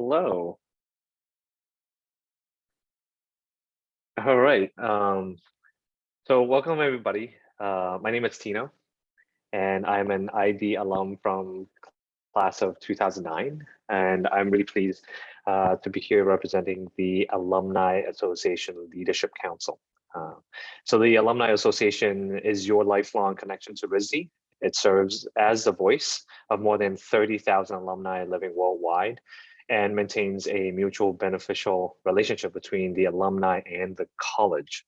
Hello. All right. So welcome everybody. My name is Tino, and I'm an ID alum from class of 2009, and I'm really pleased to be here representing the Alumni Association Leadership Council. Uh, so the Alumni Association is your lifelong connection to RISD. It serves as the voice of more than 30,000 alumni living worldwide and maintains a mutual beneficial relationship between the alumni and the college.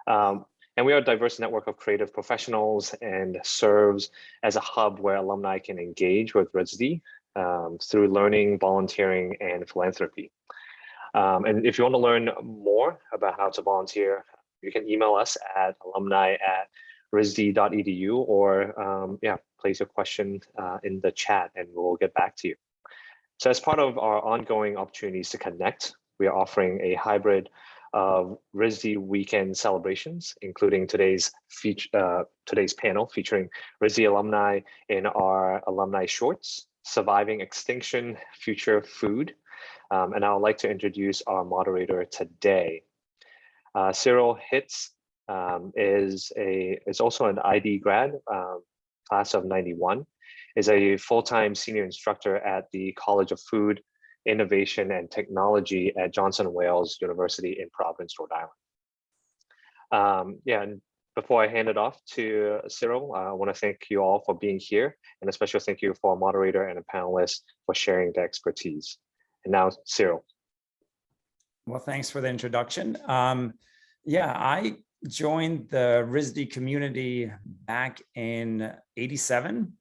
Um, and we are a diverse network of creative professionals and serves as a hub where alumni can engage with RISD through learning, volunteering, and philanthropy. And if you want to learn more about how to volunteer, you can email us at alumni@risd.edu or place your question in the chat and we'll get back to you. So as part of our ongoing opportunities to connect, we are offering a hybrid of RISD weekend celebrations, including today's panel featuring RISD alumni in our alumni shorts, Surviving Extinction, Future Food. And I would like to introduce our moderator today. Ciril Hitz is also an ID grad, class of 91, is a full-time senior instructor at the College of Food, Innovation and Technology at Johnson Wales University in Providence, Rhode Island. And before I hand it off to Ciril, I want to thank you all for being here, and a special thank you for a moderator and a panelist for sharing their expertise. And now, Ciril. Well, thanks for the introduction. I joined the RISD community back in '87.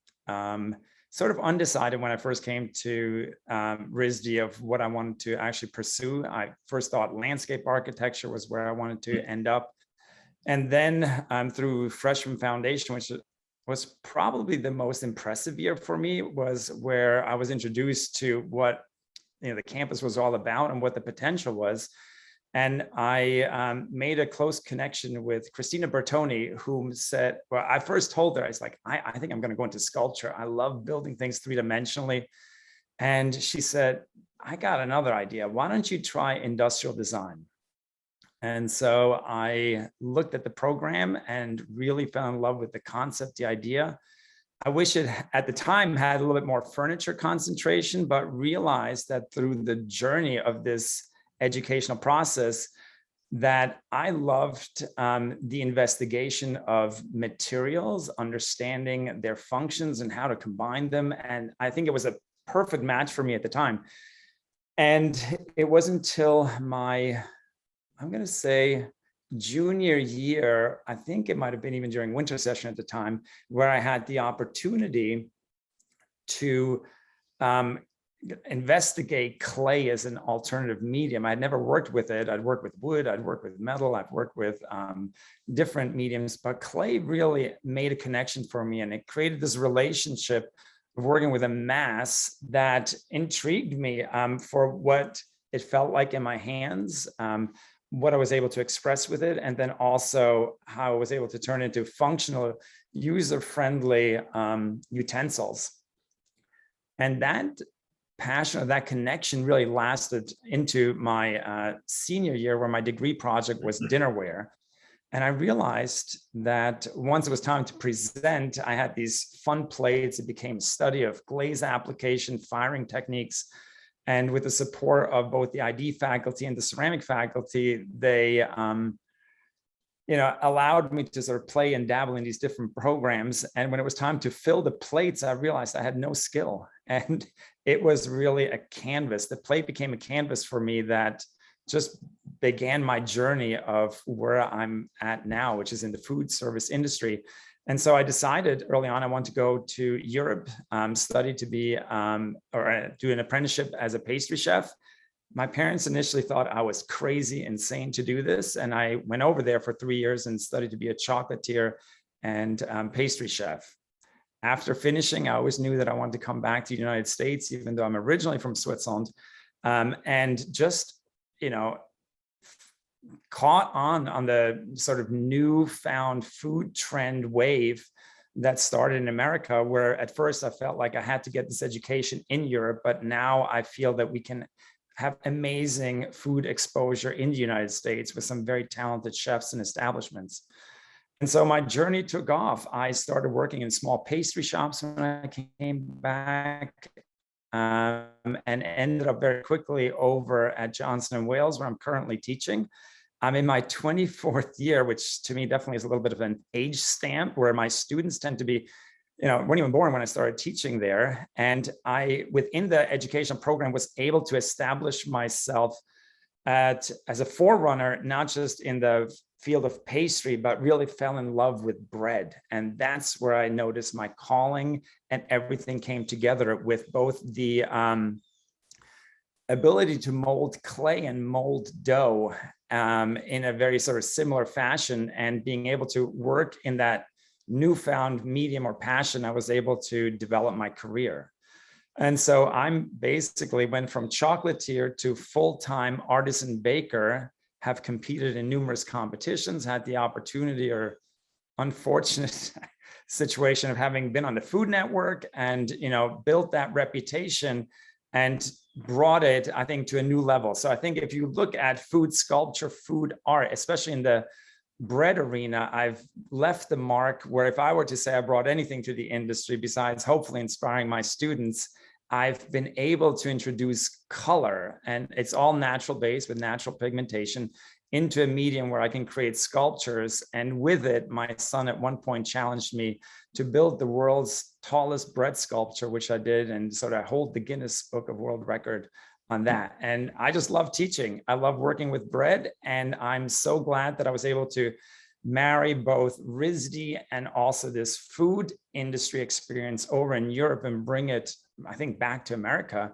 Sort of undecided when I first came to RISD of what I wanted to actually pursue. I first thought landscape architecture was where I wanted to end up. And then through freshman foundation, which was probably the most impressive year for me, was where I was introduced to what the campus was all about and what the potential was. And I made a close connection with Christina Bertoni, who said, well, I first told her, I was like, I think I'm going to go into sculpture. I love building things three-dimensionally. And she said, I got another idea. Why don't you try industrial design? And so I looked at the program and really fell in love with the concept, the idea. I wish it at the time had a little bit more furniture concentration, but realized that through the journey of this educational process that I loved the investigation of materials, understanding their functions and how to combine them. And I think it was a perfect match for me at the time. And it wasn't until my, I'm going to say, junior year, I think it might have been even during winter session at the time, where I had the opportunity to investigate clay as an alternative medium. I'd never worked with it. I'd worked with wood, I'd worked with metal, I've worked with different mediums, but clay really made a connection for me, and it created this relationship of working with a mass that intrigued me for what it felt like in my hands, what I was able to express with it, and then also how I was able to turn it into functional, user-friendly utensils. And that passion, that connection really lasted into my senior year, where my degree project was dinnerware. And I realized that once it was time to present, I had these fun plates. It became a study of glaze application, firing techniques. And with the support of both the ID faculty and the ceramic faculty, they allowed me to sort of play and dabble in these different programs. And when it was time to fill the plates, I realized I had no skill. And it was really a canvas. The plate became a canvas for me that just began my journey of where I'm at now, which is in the food service industry. And so I decided early on I wanted to go to Europe, study to be, or do an apprenticeship as a pastry chef. My parents initially thought I was crazy, insane to do this. And I went over there for 3 years and studied to be a chocolatier and pastry chef. After finishing, I always knew that I wanted to come back to the United States, even though I'm originally from Switzerland, and just, caught on the sort of newfound food trend wave that started in America, where at first I felt like I had to get this education in Europe, but now I feel that we can have amazing food exposure in the United States with some very talented chefs and establishments. And so my journey took off. I started working in small pastry shops when I came back, and ended up very quickly over at Johnson & Wales, where I'm currently teaching. I'm in my 24th year, which to me definitely is a little bit of an age stamp, where my students tend to be, weren't even born when I started teaching there. And I, within the educational program, was able to establish myself as a forerunner, not just in the field of pastry, but really fell in love with bread. And that's where I noticed my calling, and everything came together with both the ability to mold clay and mold dough in a very sort of similar fashion, and being able to work in that newfound medium or passion, I was able to develop my career. And so I'm basically went from chocolatier to full-time artisan baker, have competed in numerous competitions, had the opportunity or unfortunate situation of having been on the Food Network and, built that reputation and brought it, I think, to a new level. So I think if you look at food sculpture, food art, especially in the bread arena, I've left the mark where if I were to say I brought anything to the industry besides hopefully inspiring my students, I've been able to introduce color, and it's all natural based with natural pigmentation, into a medium where I can create sculptures. And with it, my son at one point challenged me to build the world's tallest bread sculpture, which I did, and sort of hold the Guinness Book of World Record on that. And I just love teaching. I love working with bread. And I'm so glad that I was able to marry both RISD and also this food industry experience over in Europe and bring it, I think, back to America.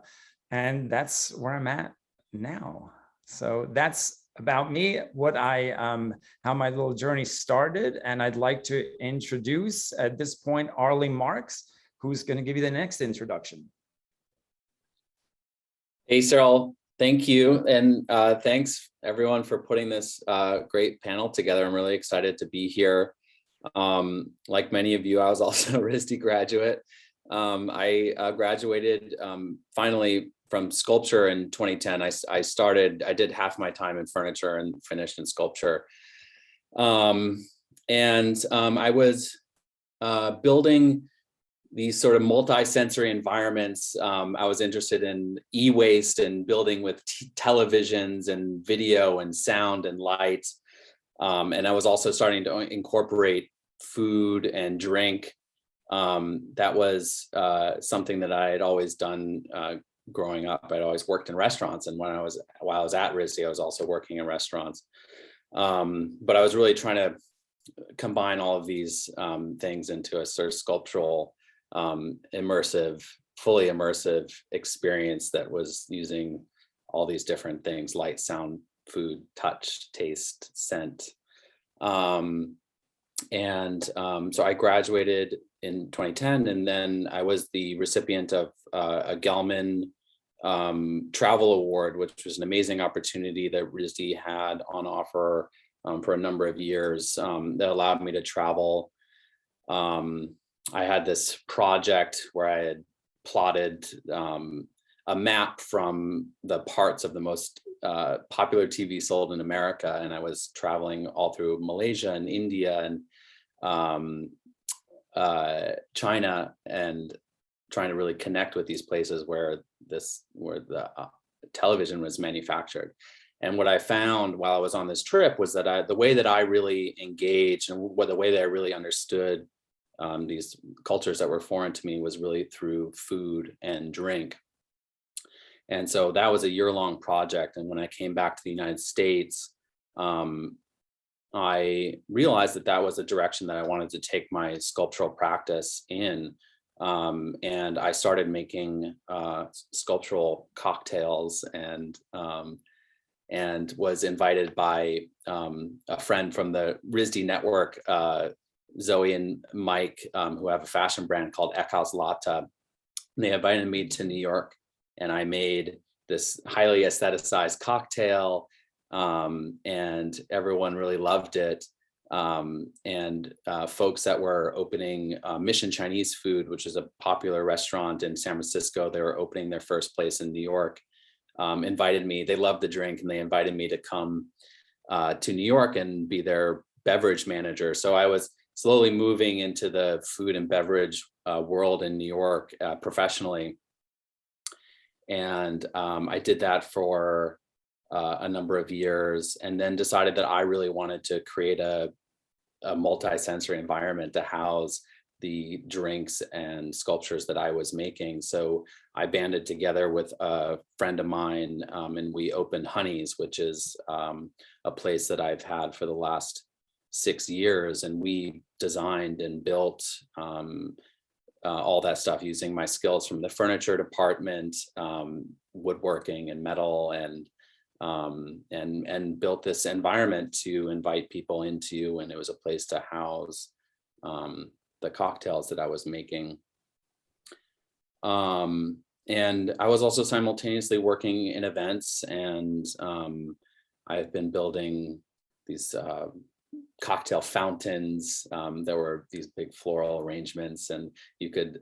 And that's where I'm at now. So that's about me, what how my little journey started. And I'd like to introduce at this point, Arlie Marks, who's going to give you the next introduction. Hey, Ciril, thank you. And thanks everyone for putting this great panel together. I'm really excited to be here. Like many of you, I was also a RISD graduate. I graduated finally from sculpture in 2010. I did half my time in furniture and finished in sculpture. I was building these sort of multi-sensory environments. I was interested in e-waste and building with televisions and video and sound and light. And I was also starting to incorporate food and drink. That was something that I had always done growing up. I'd always worked in restaurants. And while I was at RISD, I was also working in restaurants. But I was really trying to combine all of these things into a sort of sculptural, fully immersive experience that was using all these different things: light, sound, food, touch, taste, scent. So I graduated in 2010, and then I was the recipient of a Gelman Travel Award, which was an amazing opportunity that RISD had on offer for a number of years that allowed me to travel. I had this project where I had plotted a map from the parts of the most popular TV sold in America, and I was traveling all through Malaysia and India and China, and trying to really connect with these places where the television was manufactured. And what I found while I was on this trip was that the way that I really engaged and the way that I really understood these cultures that were foreign to me was really through food and drink. And so that was a year-long project. And when I came back to the United States, I realized that was the direction that I wanted to take my sculptural practice in. And I started making sculptural cocktails, and was invited by a friend from the RISD network, Zoe and Mike, who have a fashion brand called Eckhaus Latte. They invited me to New York, and I made this highly aestheticized cocktail, and everyone really loved it. and folks that were opening Mission Chinese Food, which is a popular restaurant in San Francisco. They were opening their first place in New York, invited me. They loved the drink and they invited me to come to New York and be their beverage manager. So I was slowly moving into the food and beverage world in New York professionally. And I did that for a number of years, and then decided that I really wanted to create a multi-sensory environment to house the drinks and sculptures that I was making. So I banded together with a friend of mine, and we opened Honey's, which is a place that I've had for the last 6 years. And we designed and built all that stuff using my skills from the furniture department, woodworking and metal, and built this environment to invite people into, and it was a place to house the cocktails that I was making. And I was also simultaneously working in events, and I've been building these cocktail fountains. There were these big floral arrangements, and you could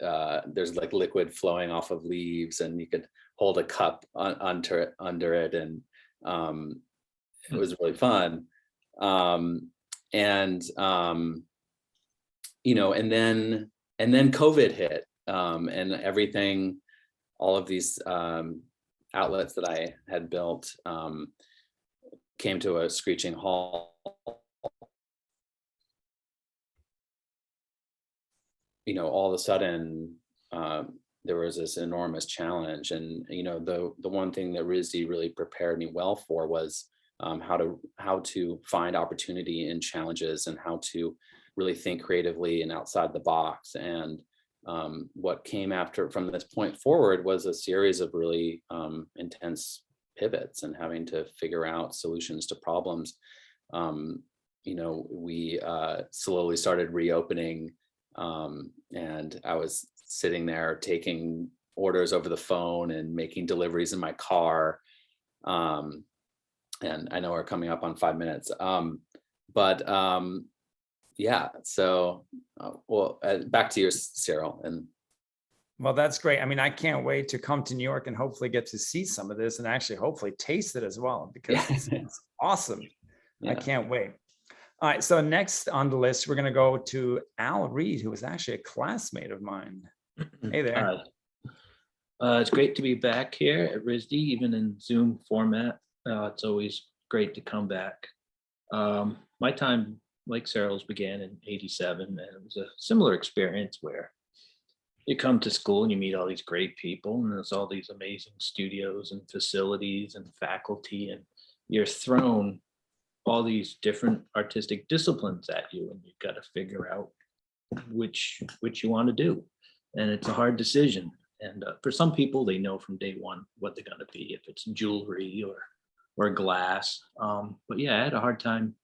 there's like liquid flowing off of leaves, and you could hold a cup under it, and it was really fun. You know, and then COVID hit, and everything, all of these outlets that I had built came to a screeching halt. You know, all of a sudden, there was this enormous challenge, and you know, the one thing that RISD really prepared me well for was how to find opportunity in challenges, and how to really think creatively and outside the box. And what came from this point forward was a series of really intense pivots and having to figure out solutions to problems. You know, we slowly started reopening, and I was sitting there taking orders over the phone and making deliveries in my car. And I know we're coming up on 5 minutes, but yeah, so well, back to you, Ciril. And well, that's great. I mean, I can't wait to come to New York and hopefully get to see some of this, and actually hopefully taste it as well, because it's awesome. Yeah. I can't wait. All right, so next on the list, we're going to go to Al Reed, who was actually a classmate of mine. Hey there. It's great to be back here at RISD, even in Zoom format. It's always great to come back. My time, like Ciril's, began in '87, and it was a similar experience where you come to school and you meet all these great people, and there's all these amazing studios and facilities and faculty, and you're thrown all these different artistic disciplines at you, and you've got to figure out which you want to do. And it's a hard decision. And for some people, they know from day one what they're going to be, if it's jewelry or glass. But yeah, I had a hard time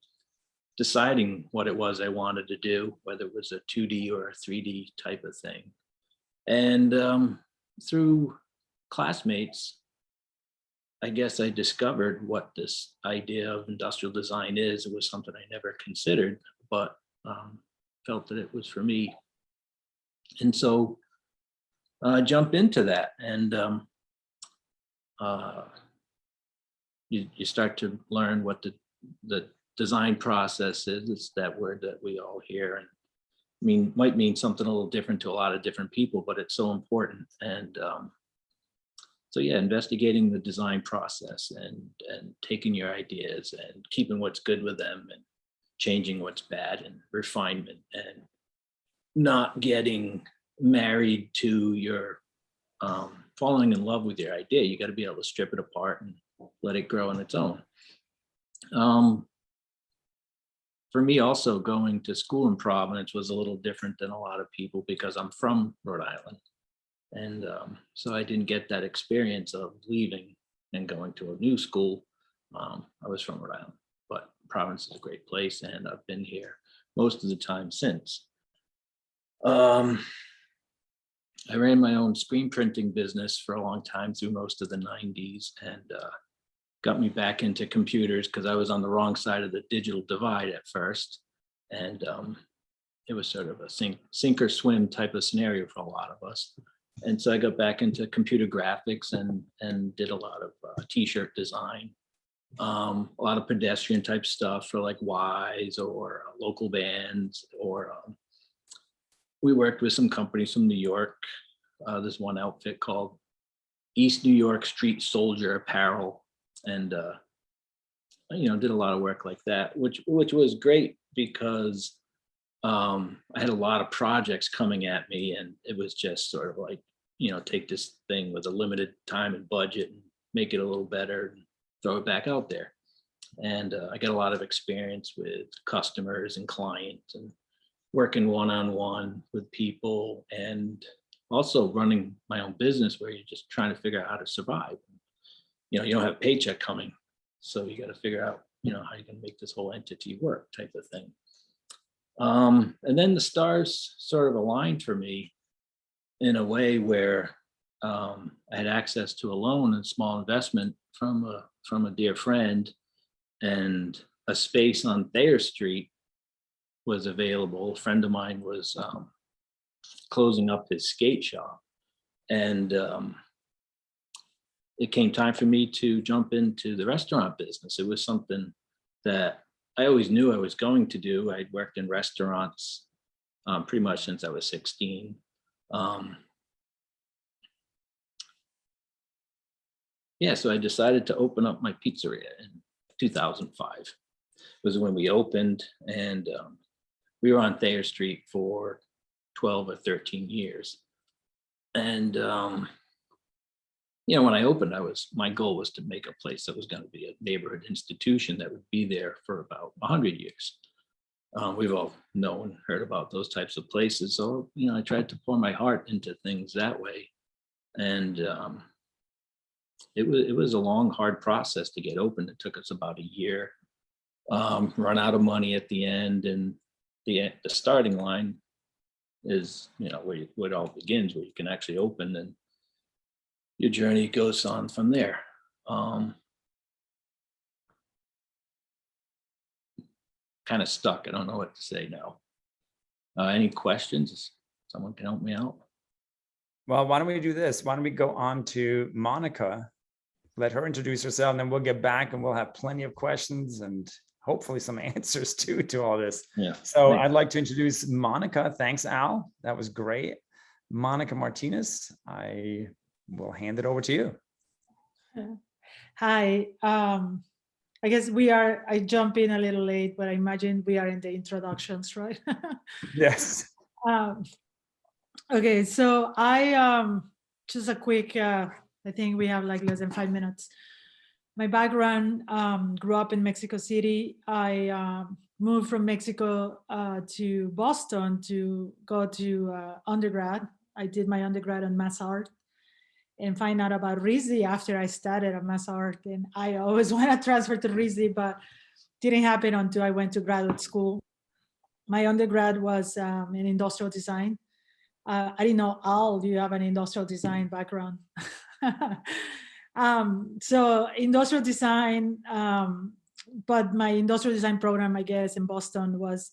deciding what it was I wanted to do, whether it was a 2D or a 3D type of thing. And through classmates, I guess I discovered what this idea of industrial design is. It was something I never considered, but felt that it was for me. And so jump into that, and you start to learn what the design process is. It's that word that we all hear, and I mean, might mean something a little different to a lot of different people, but it's so important. And so yeah, investigating the design process and taking your ideas and keeping what's good with them and changing what's bad, and refinement, and not getting married to your falling in love with your idea. You got to be able to strip it apart and let it grow on its own. For me, also, going to school in Providence was a little different than a lot of people, because I'm from Rhode Island. And so I didn't get that experience of leaving and going to a new school. I was from Rhode Island, but Providence is a great place, and I've been here most of the time since. I ran my own screen printing business for a long time through most of the 90s, and got me back into computers because I was on the wrong side of the digital divide at first. And it was sort of a sink or swim type of scenario for a lot of us. And so I got back into computer graphics and did a lot of t-shirt design, a lot of pedestrian type stuff for like Wise or local bands, or we worked with some companies from New York. There's one outfit called East New York Street Soldier Apparel, and did a lot of work like that, which was great because I had a lot of projects coming at me, and it was just sort of like, take this thing with a limited time and budget and make it a little better and throw it back out there. And I got a lot of experience with customers and clients and working one-on-one with people, and also running my own business where you're just trying to figure out how to survive. You don't have a paycheck coming, so you got to figure out, how you can make this whole entity work, type of thing. And then the stars sort of aligned for me in a way where I had access to a loan and small investment from a dear friend, and a space on Thayer Street was available. A friend of mine was closing up his skate shop, and it came time for me to jump into the restaurant business. It was something that I always knew I was going to do. I'd worked in restaurants pretty much since I was 16. So I decided to open up my pizzeria in 2005. It was when we opened, and we were on Thayer Street for 12 or 13 years. And when I opened, my goal was to make a place that was going to be a neighborhood institution that would be there for about 100 years. We've all known, heard about those types of places. So, I tried to pour my heart into things that way. And it was a long, hard process to get open. It took us about a year, run out of money at the end. And the starting line is, where it all begins, where you can actually open, and your journey goes on from there. Kind of stuck. I don't know what to say now. Any questions? Someone can help me out. Well, why don't we do this? Why don't we go on to Monica, let her introduce herself, and then we'll get back and we'll have plenty of questions and hopefully some answers too to all this. Yeah. So I'd like to introduce Monica. Thanks, Al. That was great. Monica Martinez, I will hand it over to you. Hi. I guess I jump in a little late, but I imagine we are in the introductions, right? Yes. Okay, so I just a quick, I think we have like less than 5 minutes. My background, grew up in Mexico City. I moved from Mexico to Boston to go to undergrad. I did my undergrad on mass art, and find out about RISD after I started at mass art. And I always want to transfer to RISD, but didn't happen until I went to graduate school. My undergrad was in industrial design. I didn't know, Al, do you have an industrial design background? So industrial design, but my industrial design program, I guess, in Boston was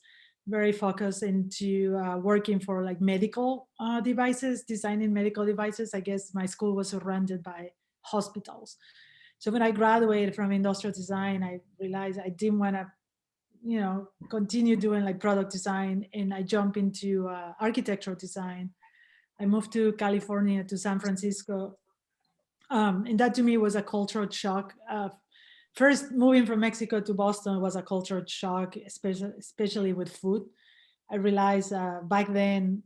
very focused into working for like medical devices, designing medical devices. I guess my school was surrounded by hospitals. So when I graduated from industrial design, I realized I didn't want to, continue doing like product design, and I jumped into architectural design. I moved to California, to San Francisco. And that to me was a cultural shock. First, moving from Mexico to Boston was a cultural shock, especially with food. I realized back then,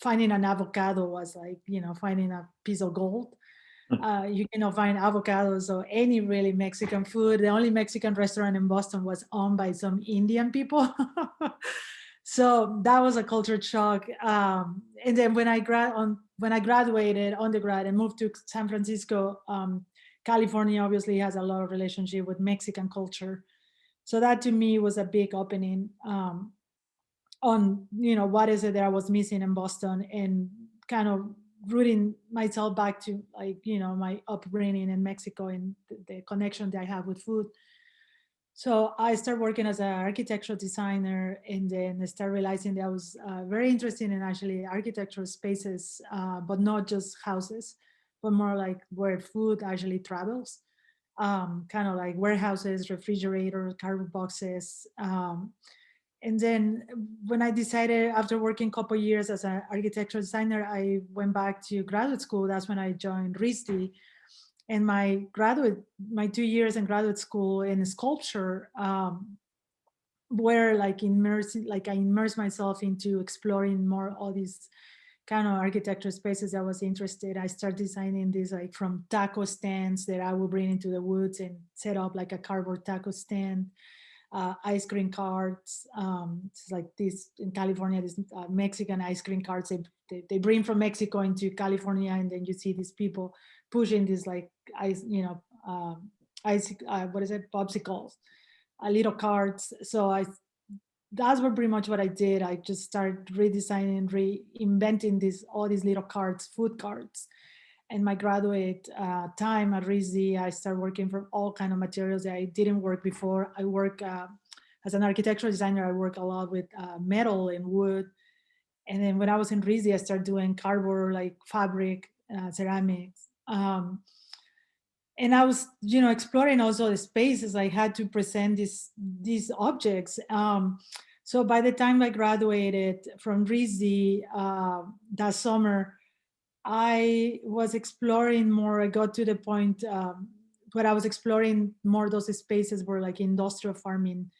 finding an avocado was like, finding a piece of gold. You cannot find avocados or any really Mexican food. The only Mexican restaurant in Boston was owned by some Indian people. So that was a culture shock. And then when I graduated undergrad and moved to San Francisco, California obviously has a lot of relationship with Mexican culture. So that to me was a big opening on, what is it that I was missing in Boston, and kind of rooting myself back to like, my upbringing in Mexico and the connection that I have with food. So I started working as an architectural designer, and then I started realizing that I was very interested in actually architectural spaces, but not just houses, but more like where food actually travels, kind of like warehouses, refrigerators, cardboard boxes. And then when I decided, after working a couple of years as an architectural designer, I went back to graduate school. That's when I joined RISD. And my 2 years in graduate school in sculpture were like I immersed myself into exploring more all these kind of architecture spaces I was interested. I started designing these like from taco stands that I would bring into the woods and set up like a cardboard taco stand, ice cream carts. It's like this in California, these Mexican ice cream carts, they bring from Mexico into California, and then you see these people pushing these like ice, what is it, popsicles, little carts. So that's what pretty much what I did. I just started redesigning, reinventing all these little carts, food carts. In my graduate time at RISD, I started working from all kind of materials that I didn't work before. I work as an architectural designer. I work a lot with metal and wood. And then when I was in RISD, I started doing cardboard, like fabric, ceramics. And I was, exploring also the spaces I had to present these objects. So by the time I graduated from RISD that summer, I was exploring more. I got to the point where I was exploring more those spaces were like industrial farming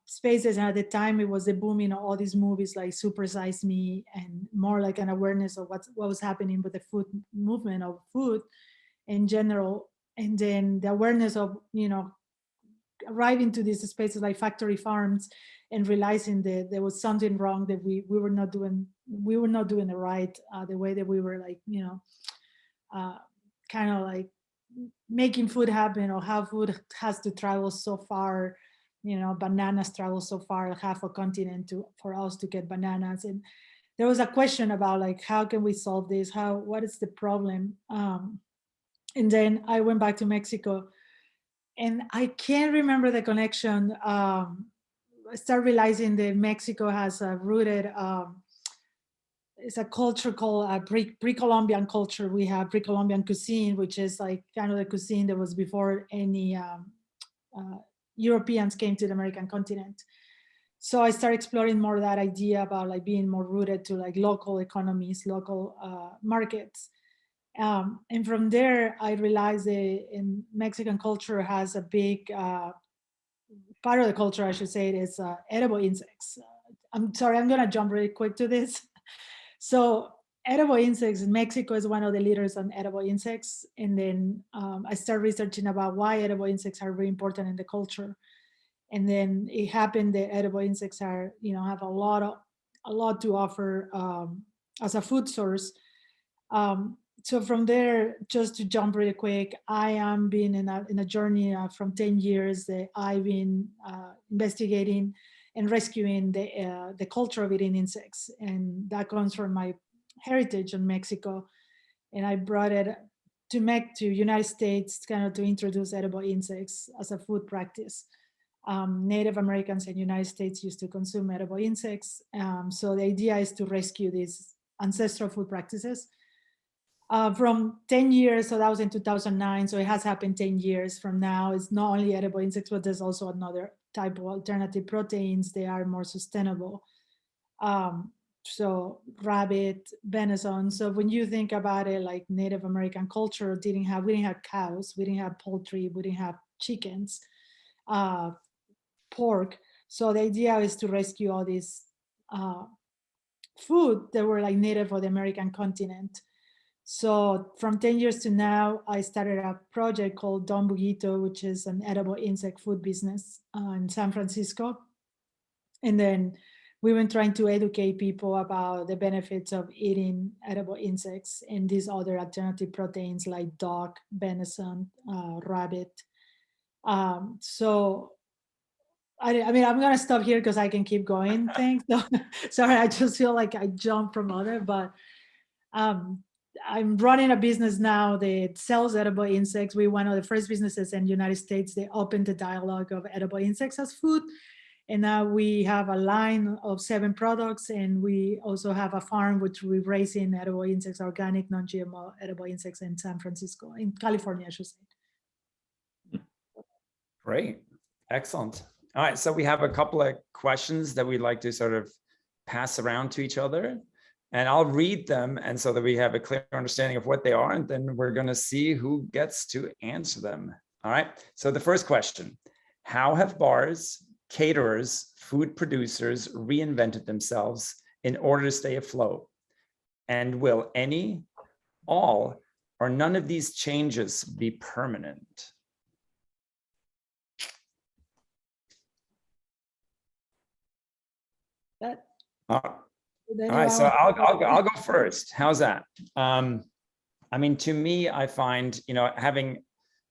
spaces. And at the time, it was the booming of all these movies like Super Size Me, and more like an awareness of what was happening with the food movement of food in general. And then the awareness of, arriving to these spaces like factory farms and realizing that there was something wrong, that we were not doing it right, the way that we were like, kind of like making food happen, or how food has to travel so far. Bananas travel so far, half a continent for us to get bananas. And there was a question about like, how can we solve this? What is the problem? And then I went back to Mexico, and I can't remember the connection. I started realizing that Mexico has a rooted, it's a culture called pre-Columbian culture. We have pre-Columbian cuisine, which is like kind of the cuisine that was before any Europeans came to the American continent. So I started exploring more that idea about like being more rooted to like local economies, local markets. And from there, I realized that in Mexican culture has a big part of the culture, I should say, is edible insects. I'm sorry, I'm gonna jump really quick to this. So edible insects, Mexico is one of the leaders on edible insects. And then I started researching about why edible insects are very important in the culture. And then it happened that edible insects are, have a lot to offer as a food source. So from there, just to jump really quick, I am being in a journey from 10 years that I've been investigating and rescuing the culture of eating insects. And that comes from my heritage in Mexico. And I brought it to United States kind of to introduce edible insects as a food practice. Native Americans in the United States used to consume edible insects. So the idea is to rescue these ancestral food practices. From 10 years, so that was in 2009, so it has happened 10 years from now. It's not only edible insects, but there's also another type of alternative proteins. They are more sustainable. So rabbit, venison. So when you think about it, like Native American culture we didn't have cows, we didn't have poultry, we didn't have chickens, pork. So the idea is to rescue all these food that were like native for the American continent. So from 10 years to now, I started a project called Don Buguito, which is an edible insect food business in San Francisco. And then we've been trying to educate people about the benefits of eating edible insects and these other alternative proteins like duck, venison, rabbit. So I mean, I'm gonna stop here because I can keep going. Thanks. So, sorry, I just feel like I jumped from other, but I'm running a business now that sells edible insects. We're one of the first businesses in the United States that opened the dialogue of edible insects as food. And now we have a line of 7 products, and we also have a farm which we're raising edible insects, organic, non-GMO edible insects in San Francisco, in California, I should say. Great, excellent. All right, so we have a couple of questions that we'd like to sort of pass around to each other, and I'll read them, and so that we have a clear understanding of what they are, and then we're going to see who gets to answer them. All right, so the first question: how have bars, caterers, food producers reinvented themselves in order to stay afloat? And will any, all, or none of these changes be permanent? That, All right, so I'll go first. How's that? I mean, to me, I find, you know, having,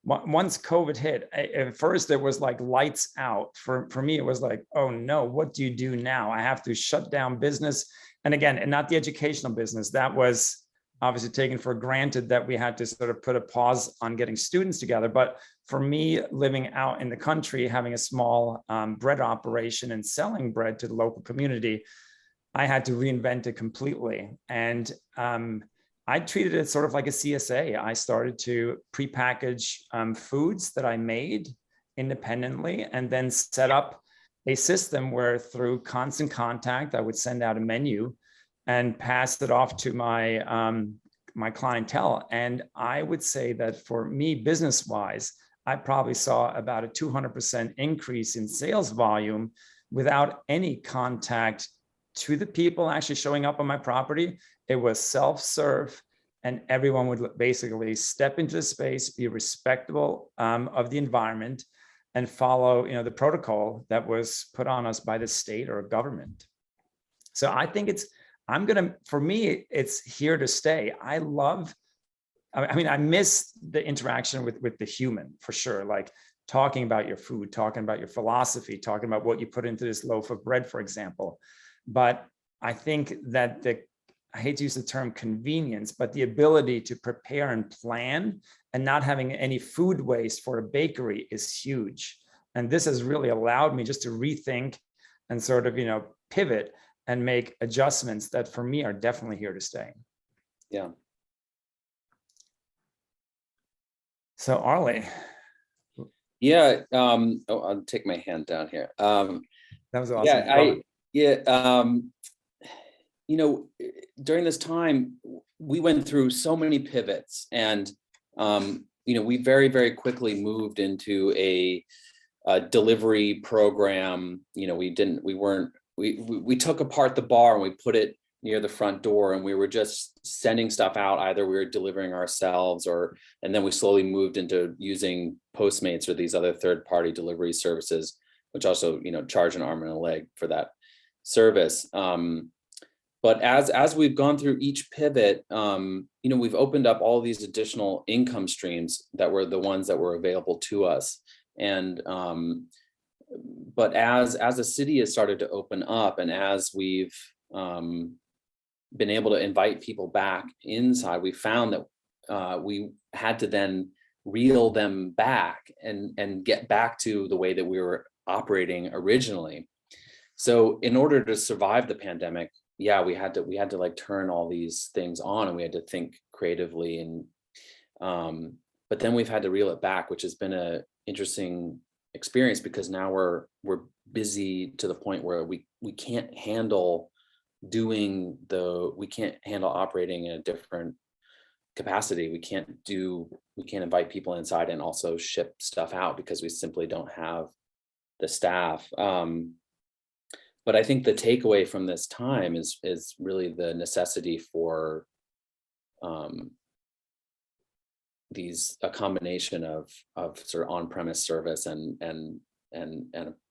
once COVID hit, at first it was like lights out. For me, it was like, oh no, what do you do now? I have to shut down business. And again, and not the educational business. That was obviously taken for granted that we had to sort of put a pause on getting students together. But for me, living out in the country, having a small bread operation and selling bread to the local community, I had to reinvent it completely. And I treated it sort of like a CSA. I started to prepackage foods that I made independently, and then set up a system where through constant contact, I would send out a menu and pass it off to my my clientele. And I would say that for me, business-wise, I probably saw about a 200% increase in sales volume without any contact to the people actually showing up on my property. It was self-serve, and everyone would basically step into the space, be respectful of the environment, and follow, you know, the protocol that was put on us by the state or government. So I think for me, it's here to stay. I mean, I miss the interaction with the human, for sure. Like talking about your food, talking about your philosophy, talking about what you put into this loaf of bread, for example. But I think that I hate to use the term convenience, but the ability to prepare and plan and not having any food waste for a bakery is huge. And this has really allowed me just to rethink and sort of, you know, pivot and make adjustments that for me are definitely here to stay. Yeah. So Arlie. Yeah. I'll take my hand down here. That was awesome. You know, during this time, we went through so many pivots, and you know, we very, very quickly moved into a delivery program. You know, we took apart the bar and we put it near the front door, and we were just sending stuff out. Either we were delivering ourselves, and then we slowly moved into using Postmates or these other third-party delivery services, which also, you know, charge an arm and a leg for that service. But as we've gone through each pivot, you know, we've opened up all these additional income streams that were the ones that were available to us. And but as the city has started to open up, and as we've been able to invite people back inside, we found that we had to then reel them back and get back to the way that we were operating originally. So in order to survive the pandemic, yeah, we had to like turn all these things on, and we had to think creatively, and but then we've had to reel it back, which has been a interesting experience, because now we're busy to the point where we can't handle operating in a different capacity. We can't invite people inside and also ship stuff out, because we simply don't have the staff. But I think the takeaway from this time is really the necessity for a combination of sort of on-premise service and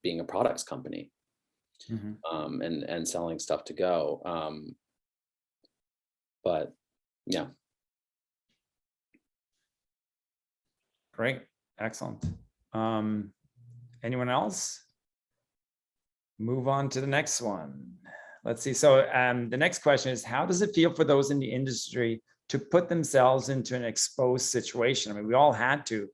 being a products company, and selling stuff to go. But yeah. Great, excellent. Anyone else? Move on to the next one. Let's see. So the next question is, how does it feel for those in the industry to put themselves into an exposed situation. I mean, we all had to,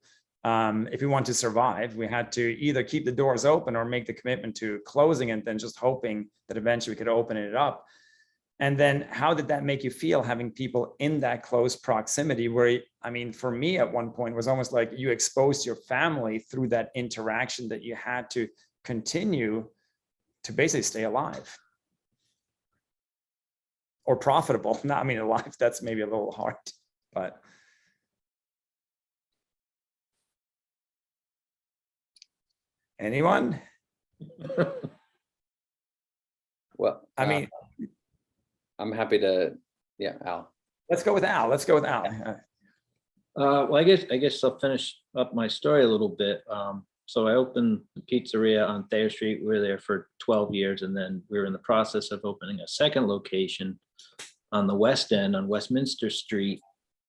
if we want to survive, we had to either keep the doors open or make the commitment to closing it, then just hoping that eventually we could open it up. And then how did that make you feel, having people in that close proximity where, I mean, for me at one point, it was almost like you exposed your family through that interaction that you had to continue to basically stay alive or profitable. Not, I mean, alive, that's maybe a little hard, but. Anyone? Well, I mean, I'm happy to, yeah, Al. let's go with Al. Let's go with Al. Well, I guess I'll finish up my story a little bit. So I opened the pizzeria on Thayer Street. We were there for 12 years, and then we were in the process of opening a second location on the West End on Westminster Street.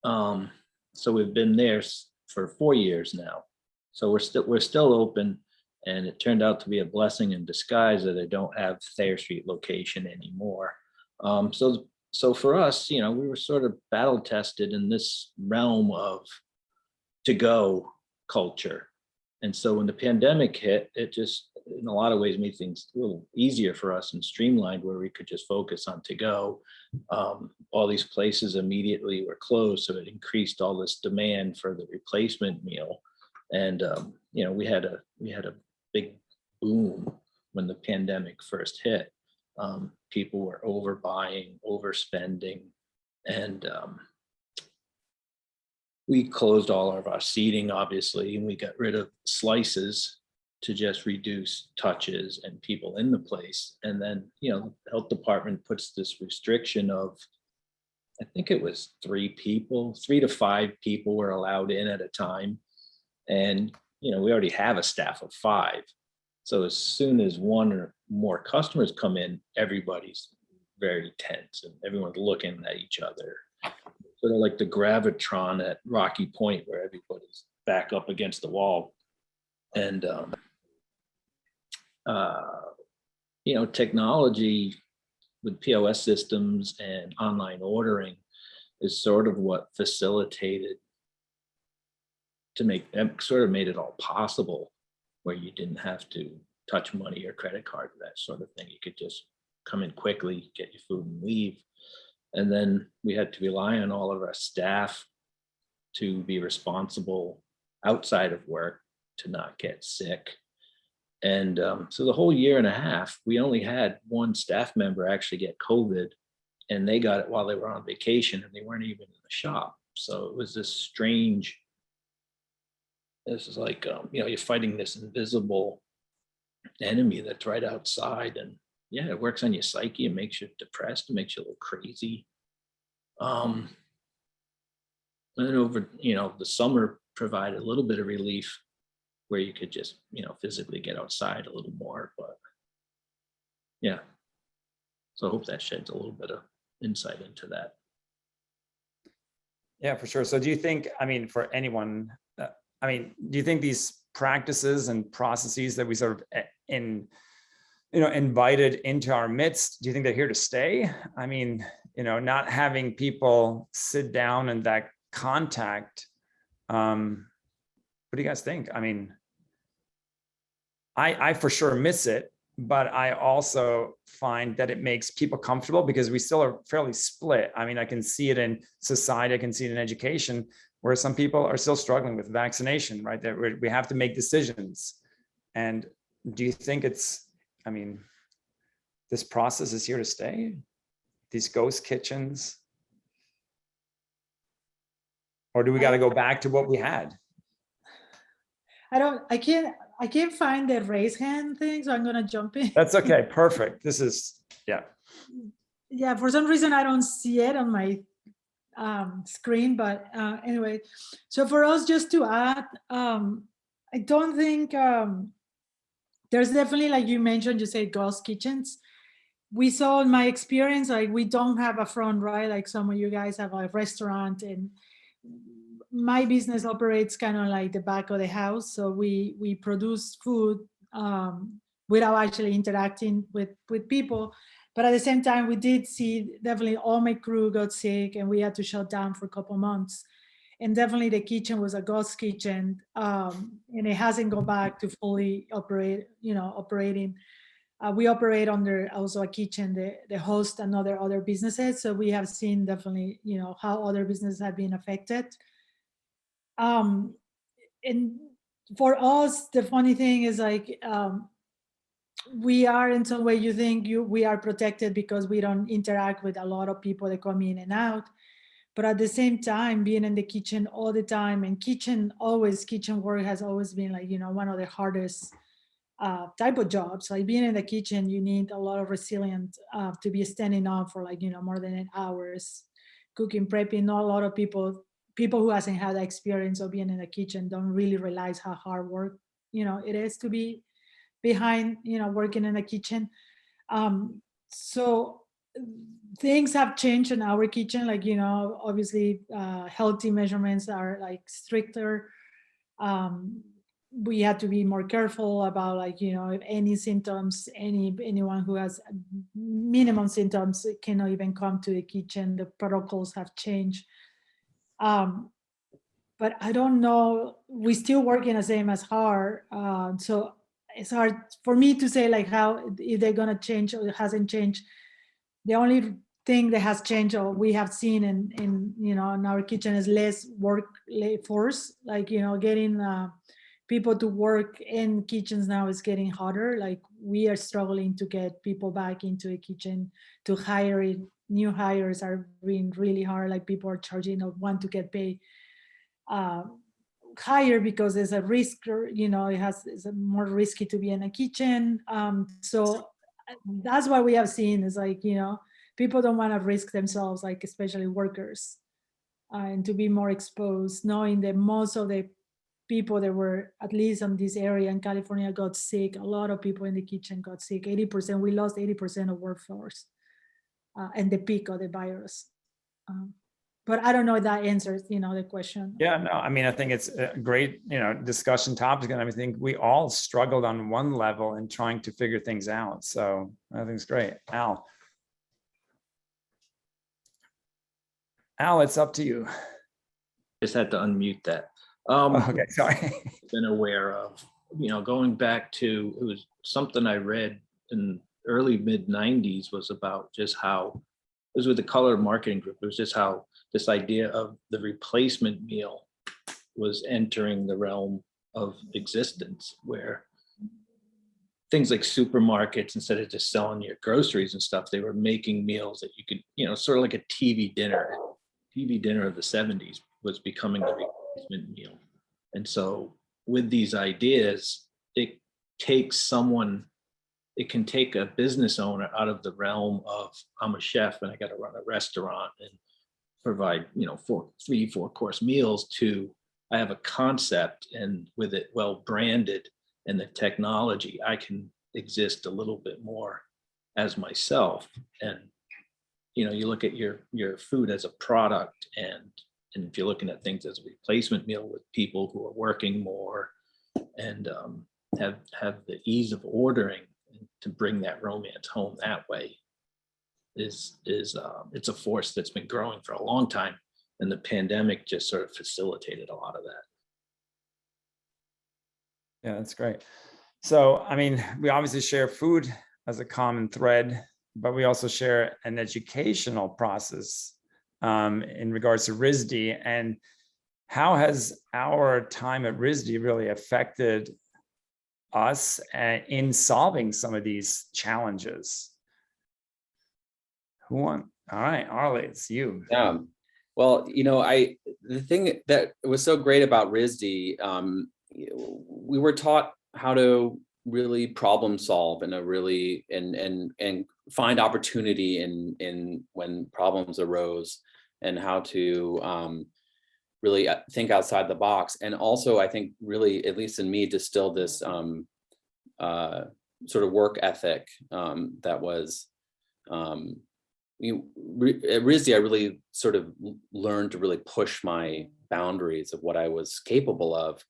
So we've been there for 4 years now. So we're still open, and it turned out to be a blessing in disguise that I don't have Thayer Street location anymore. So for us, we were sort of battle tested in this realm of to-go culture. And so when the pandemic hit, it just, in a lot of ways, made things a little easier for us and streamlined, where we could just focus on to-go. All these places immediately were closed, so it increased all this demand for the replacement meal. And we had a big boom when the pandemic first hit. People were overbuying, overspending, and we closed all of our seating, obviously, and we got rid of slices to just reduce touches and people in the place. And then, the health department puts this restriction of, I think it was 3 to 5 people were allowed in at a time. And, we already have a staff of 5. So as soon as 1 or more customers come in, everybody's very tense and everyone's looking at each other. Sort of like the gravitron at Rocky Point, where everybody's back up against the wall. And, technology with POS systems and online ordering is sort of what facilitated made it all possible, where you didn't have to touch money or credit card, that sort of thing. You could just come in quickly, get your food and leave. And then we had to rely on all of our staff to be responsible outside of work, to not get sick. And so the whole year and a half, we only had 1 staff member actually get COVID, and they got it while they were on vacation, and they weren't even in the shop. So it was this strange, this is like, you're fighting this invisible enemy that's right outside. And yeah, it works on your psyche. It makes you depressed. It makes you a little crazy. And over, the summer provided a little bit of relief, where you could just, physically get outside a little more. But yeah, so I hope that sheds a little bit of insight into that. Yeah, for sure. So do you think, for anyone, do you think these practices and processes that we sort of invited into our midst, do you think they're here to stay? Not having people sit down in that contact. What do you guys think? I for sure miss it, but I also find that it makes people comfortable, because we still are fairly split. I can see it in society, I can see it in education, where some people are still struggling with vaccination, right? That we have to make decisions. And do you think this process is here to stay? These ghost kitchens? Or do we got to go back to what we had? I can't find the raise hand thing, so I'm gonna jump in. That's okay, perfect. This is, yeah. Yeah, for some reason I don't see it on my screen, but anyway, so for us, just to add, I don't think there's definitely, like you mentioned, you say ghost kitchens. We saw in my experience, like we don't have a front, right? Like some of you guys have a restaurant, and my business operates kind of like the back of the house. So we produce food without actually interacting with people. But at the same time, we did see definitely all my crew got sick and we had to shut down for a couple months. And definitely the kitchen was a ghost kitchen, and it hasn't gone back to fully operating. We operate under also a kitchen that host other businesses. So we have seen definitely, how other businesses have been affected. And for us, the funny thing is like, we are in some way, we are protected because we don't interact with a lot of people that come in and out. But at the same time, being in the kitchen all the time, and kitchen work has always been like, one of the hardest type of jobs. Like being in the kitchen, you need a lot of resilience to be standing up for like, more than 8 hours, cooking, prepping. Not a lot of people who hasn't had the experience of being in the kitchen don't really realize how hard work, it is to be behind, working in the kitchen. So things have changed in our kitchen, like, obviously healthy measurements are like stricter. We had to be more careful about like, if any symptoms, anyone who has minimum symptoms cannot even come to the kitchen. The protocols have changed. But I don't know, we still working the same as hard. So it's hard for me to say like how, if they're gonna change or it hasn't changed. The only thing that has changed or we have seen in our kitchen is less workforce, like, getting people to work in kitchens now is getting harder. Like we are struggling to get people back into the kitchen, to hire new hires are being really hard. Like people are charging or want to get paid higher because there's a risk, it's more risky to be in a kitchen. So that's what we have seen is like, people don't want to risk themselves, like especially workers, and to be more exposed, knowing that most of the people that were at least in this area in California got sick. A lot of people in the kitchen got sick. 80%, we lost 80% of workforce and the peak of the virus. But I don't know if that answers, the question. Yeah, no, I mean, I think it's a great, discussion topic. And I think we all struggled on one level in trying to figure things out. So I think it's great. Al, it's up to you. Just had to unmute that. Okay, sorry. Been aware of, going back to, it was something I read in early mid 90s was about just how, it was with the Color Marketing Group, it was just how this idea of the replacement meal was entering the realm of existence, where things like supermarkets, instead of just selling your groceries and stuff, they were making meals that you could, sort of like a TV dinner. TV dinner of the 70s was becoming the replacement meal. And so with these ideas, it can take a business owner out of the realm of, I'm a chef and I got to run a restaurant and provide, 3-4 course meals, to, I have a concept, and with it well branded and the technology, I can exist a little bit more as myself. And you look at your food as a product, and if you're looking at things as a replacement meal with people who are working more and have the ease of ordering, to bring that romance home that way is it's a force that's been growing for a long time, and the pandemic just sort of facilitated a lot of that. Yeah, that's great. So, I mean, we obviously share food as a common thread, but we also share an educational process in regards to RISD. And how has our time at RISD really affected us in solving some of these challenges? Who won? All right, Arlie, it's you. Yeah. Well, the thing that was so great about RISD, we were taught how to really problem solve in a really and find opportunity in when problems arose, and how to really think outside the box. And also, I think really, at least in me, distilled this sort of work ethic that was at RISD, I really sort of learned to really push my boundaries of what I was capable of.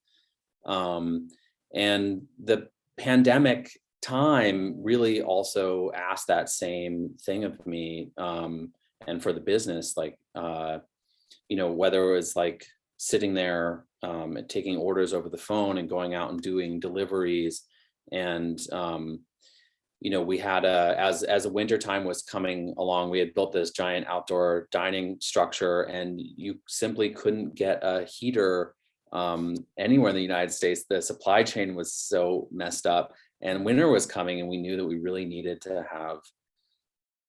And the pandemic time really also asked that same thing of me, and for the business, like, you know, whether it was like sitting there and taking orders over the phone and going out and doing deliveries. And, you know, we had as a winter time was coming along, we had built this giant outdoor dining structure, and you simply couldn't get a heater anywhere in the United States. The supply chain was so messed up, and winter was coming, and we knew that we really needed to have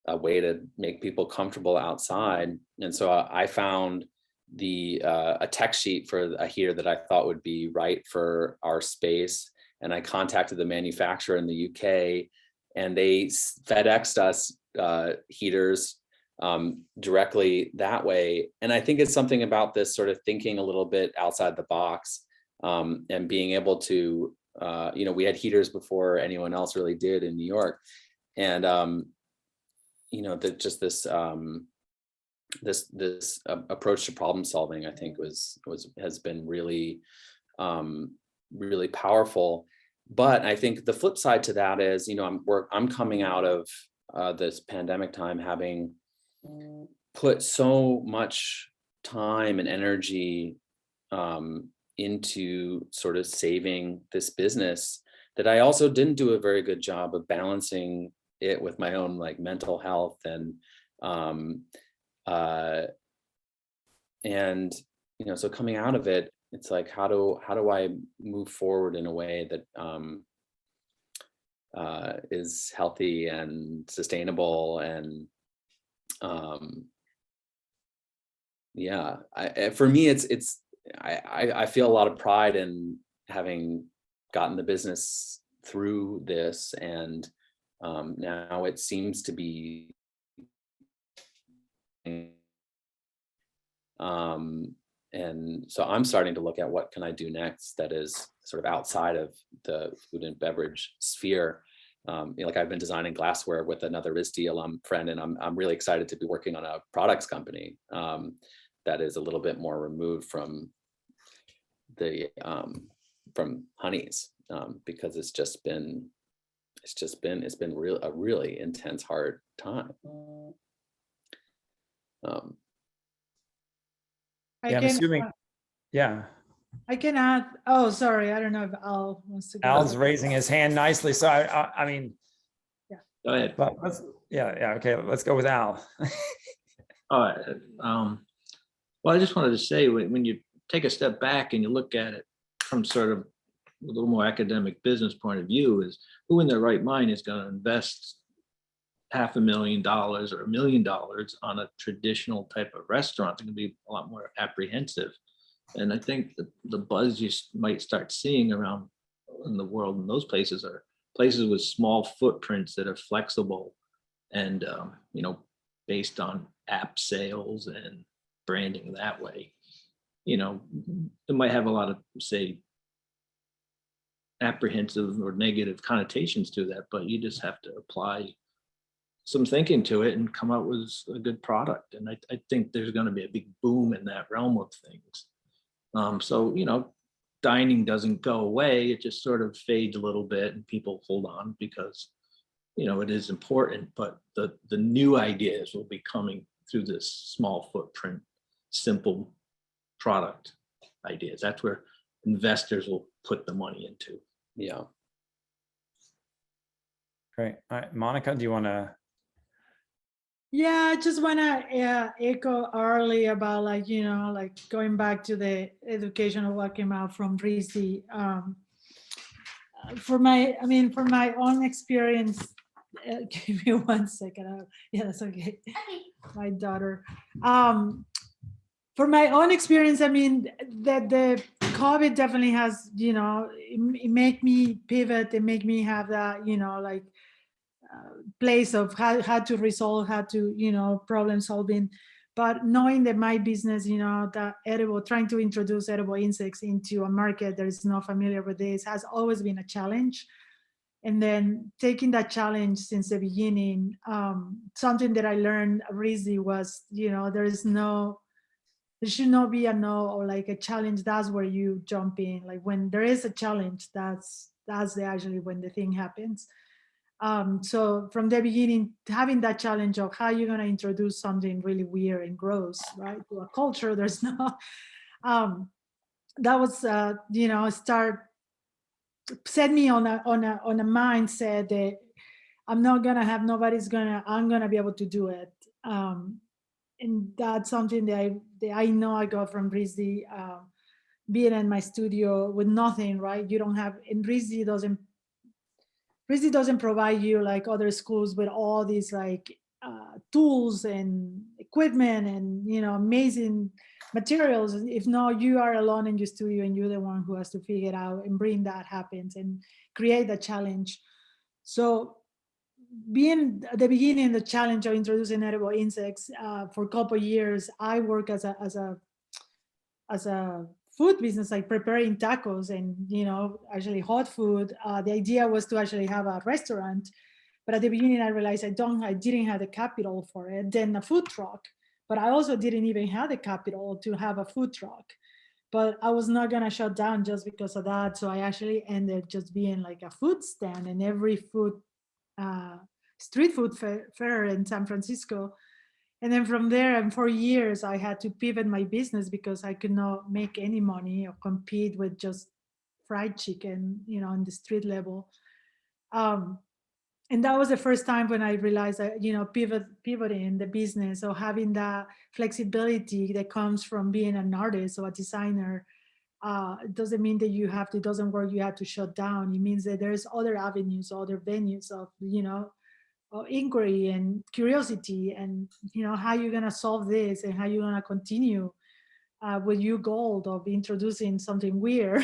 a way to make people comfortable outside. And so I found a tech sheet for a heater that I thought would be right for our space. And I contacted the manufacturer in the UK, and they FedExed us heaters directly that way. And I think it's something about this sort of thinking a little bit outside the box, and being able to, you know, we had heaters before anyone else really did in New York. And, you know, that just this approach to problem solving, I think has been really, really powerful. But I think the flip side to that is, you know, I'm coming out of this pandemic time having put so much time and energy into sort of saving this business, that I also didn't do a very good job of balancing it with my own like mental health. And you know, so coming out of it, it's like, how do I move forward in a way that is healthy and sustainable? And yeah, for me, I feel a lot of pride in having gotten the business through this, and now it seems to be and so I'm starting to look at what can I do next that is sort of outside of the food and beverage sphere. You know, like I've been designing glassware with another RISD alum friend, and I'm really excited to be working on a products company that is a little bit more removed from the from Honey's, because it's been a really intense, hard time. Yeah, I'm assuming. Yeah. I can add. Oh, sorry. I don't know if Al wants to go. Al's raising his hand nicely. So I mean, Go ahead. but yeah. Okay, let's go with Al. All right. Well, I just wanted to say, when you take a step back and you look at it from sort of a little more academic business point of view, is who in their right mind is going to invest $500,000 or $1 million on a traditional type of restaurant? They're going to be a lot more apprehensive. And I think the buzz you might start seeing around in the world in those places are places with small footprints that are flexible and, you know, based on app sales and branding that way. You know, it might have a lot of, say, apprehensive or negative connotations to that, but you just have to apply some thinking to it and come out with a good product. And I think there's going to be a big boom in that realm of things. So, you know, dining doesn't go away. It just sort of fades a little bit and people hold on because, you know, it is important, but the new ideas will be coming through this small footprint, simple product ideas. That's where investors will put the money into. Yeah. Great. All right, Monica, do you want to? Yeah, I just want to echo early about, like, you know, like going back to the education of what came out from RISD. For my own experience, give me 1 second. Yeah, that's okay. My daughter. For my own experience, I mean, that the COVID definitely has, you know, it make me pivot. It make me have that, you know, like, place of how to resolve, how to, you know, problem solving. But knowing that my business, you know, that trying to introduce edible insects into a market that is not familiar with this has always been a challenge. And then taking that challenge since the beginning, something that I learned at RISD was, you know, there should not be a no or like a challenge. That's where you jump in. Like when there is a challenge, that's that's actually when the thing happens. So from the beginning, having that challenge of how you're going to introduce something really weird and gross, right, to a culture, there's no, that was, set me on a mindset that I'm not going to have, I'm going to be able to do it. And that's something that I know I got from RISD, being in my studio with nothing, right? You don't have, and RISD doesn't provide you like other schools with all these like tools and equipment and amazing materials. If not, you are alone in your studio and you're the one who has to figure it out and bring that happens and create the challenge. So being at the beginning, the challenge of introducing edible insects for a couple of years, I work as a food business, like preparing tacos and actually hot food. The idea was to actually have a restaurant, but at the beginning I realized I didn't have the capital for it. Then a food truck, but I also didn't even have the capital to have a food truck. But I was not gonna shut down just because of that. So I actually ended just being like a food stand in every street food fair in San Francisco. And then from there, and for years, I had to pivot my business because I could not make any money or compete with just fried chicken, on the street level. And that was the first time when I realized that, pivoting the business or having that flexibility that comes from being an artist or a designer. It doesn't mean that it doesn't work, you have to shut down. It means that there's other avenues, other venues of, inquiry and curiosity, and how you're gonna solve this and how you're gonna continue with your goal of introducing something weird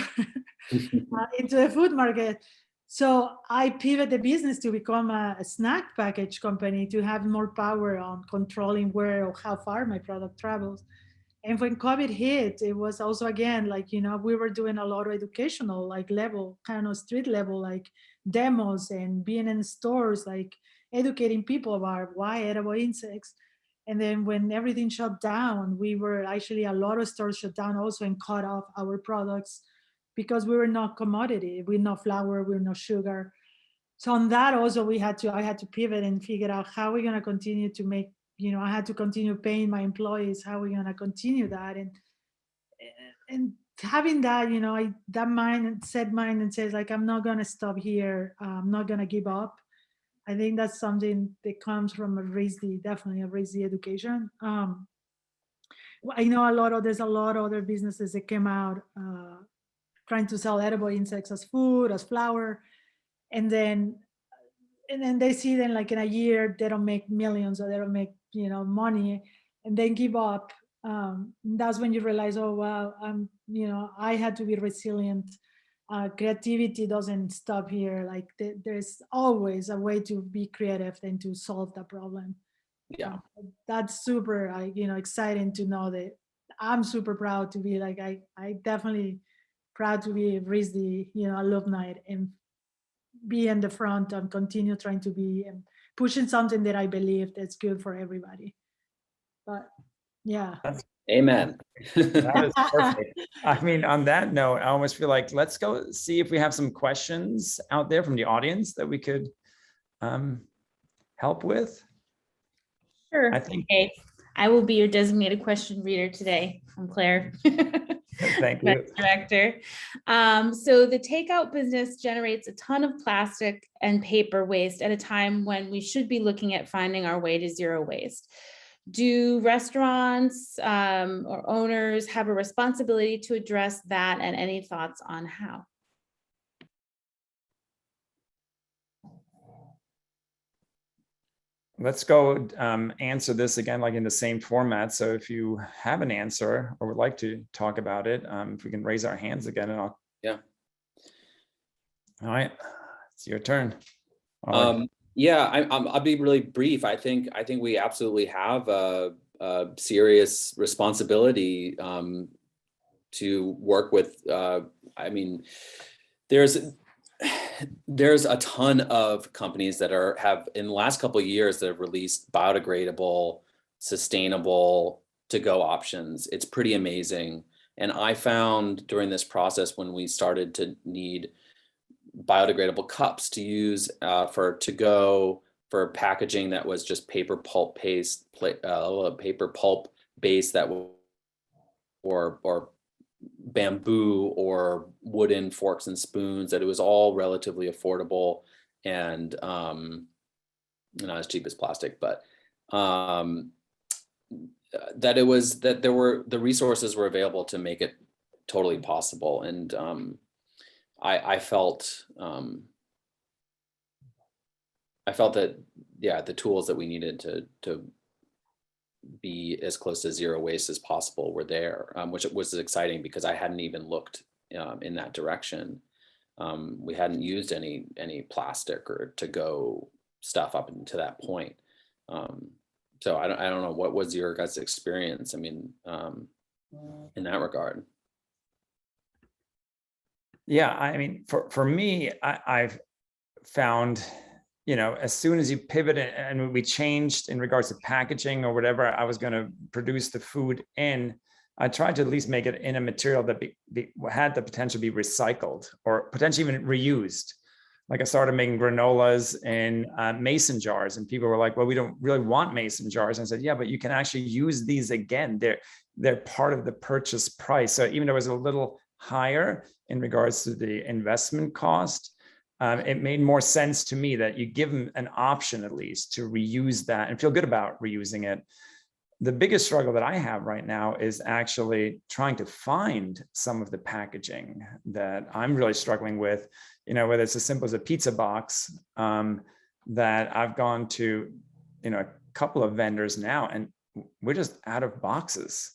into the food market. So I pivot the business to become a snack package company, to have more power on controlling where or how far my product travels. And when COVID hit, it was also, again, like, we were doing a lot of educational, like level, kind of street level, like demos and being in stores, like educating people about why edible insects. And then when everything shut down, we were actually, a lot of stores shut down also and cut off our products because we were not commodity. We're not flour, we're not sugar. So on that also, I had to pivot and figure out how we're going to continue to make, I had to continue paying my employees, how we're going to continue that. And having that, that mindset and says like, I'm not going to stop here. I'm not going to give up. I think that's something that comes from a RISD, definitely a RISD education. I know there's a lot of other businesses that came out trying to sell edible insects as food, as flour. And then they see them like in a year, they don't make millions or they don't make, money, and then give up. That's when you realize, oh, wow, I had to be resilient. Creativity doesn't stop here. Like there's always a way to be creative and to solve the problem. Yeah. That's super, exciting to know that. I'm super proud to be like, I definitely proud to be RISD, alumni, and be in the front and continue trying to be and pushing something that I believe that's good for everybody. But yeah. Amen. That is perfect. I mean, on that note, I almost feel like let's go see if we have some questions out there from the audience that we could help with. Sure. I think. Okay. I will be your designated question reader today. I'm Claire. Thank you. Director. So the takeout business generates a ton of plastic and paper waste at a time when we should be looking at finding our way to zero waste. Do restaurants or owners have a responsibility to address that, and any thoughts on how? Let's go answer this again, like in the same format. So if you have an answer or would like to talk about it, if we can raise our hands again, and I'll. Yeah. All right, it's your turn. Yeah, I'll be really brief. I think we absolutely have a serious responsibility to work with. I mean, there's a ton of companies that have in the last couple of years that have released biodegradable, sustainable to-go options. It's pretty amazing. And I found during this process, when we started to need biodegradable cups to use for to-go, for packaging that was just paper pulp based that or bamboo or wooden forks and spoons, that it was all relatively affordable and not as cheap as plastic, but that the resources were available to make it totally possible. And I felt that, yeah, the tools that we needed to be as close to zero waste as possible were there, which was exciting because I hadn't even looked in that direction. We hadn't used any plastic or to-go stuff up until that point. So I don't know, what was your guys' experience? I mean, in that regard. Yeah, I mean, for me, I've found, as soon as you pivot and we changed in regards to packaging or whatever I was going to produce the food in, I tried to at least make it in a material that had the potential to be recycled or potentially even reused. Like I started making granolas in mason jars, and people were like, well, we don't really want mason jars. And I said, yeah, but you can actually use these again. They're part of the purchase price. So even though it was a little higher in regards to the investment cost, it made more sense to me that you give them an option at least to reuse that and feel good about reusing it. The biggest struggle that I have right now is actually trying to find some of the packaging that I'm really struggling with, whether it's as simple as a pizza box, that I've gone to, a couple of vendors now, and we're just out of boxes.